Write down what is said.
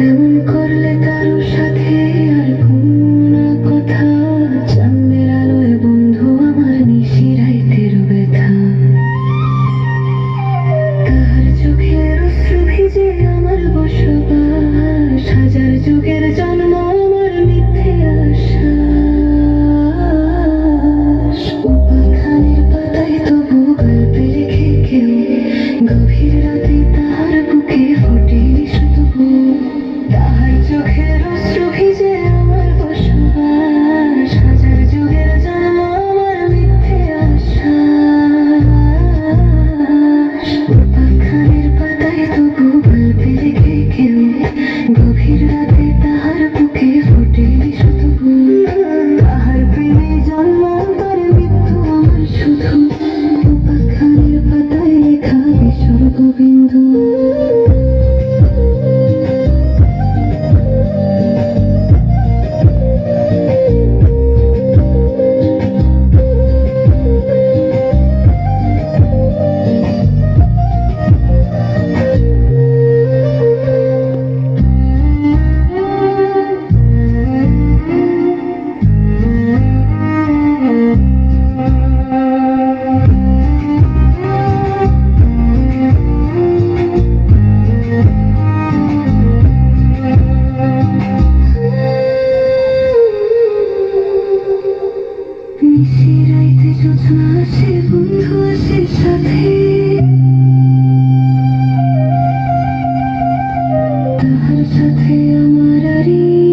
এমন করলে কারো সাথে আর কোনো কথা, চাঁদের আলোয় বন্ধু আমার নিশি রাইতের ব্যথা। তাহার চোখের অশ্রু ভিজে আমার বসবাস, হাজার যুগের জন্ম আমার মিথ্যে আশ্বাস। উপাখ্যানের পাতায় তবু গল্পে লেখে কেউ, গভীর রাতে তাহার বুকে ফোটেনি শুধু। তাহার চোখের অশ্রু ভিজে আমার বসবাস, হাজার যুগের জন্ম আমার মিথ্যে আশ্বাস। উপাখ্যানের পাতায় তবু গল্পে লেখে কেউ, গভীর রাতে তাহার বুকে ফোটেনি শুধু। তাহার প্রেমে জন্মান্তর মৃত্যু আমার শুধু, উপাখ্যানের পাতায় লেখা বিসর্গবিন্দু। নিশি রাইতে জোছনা আসে, বন্ধু আসে সাথে, তাহার সাথে আমার আরি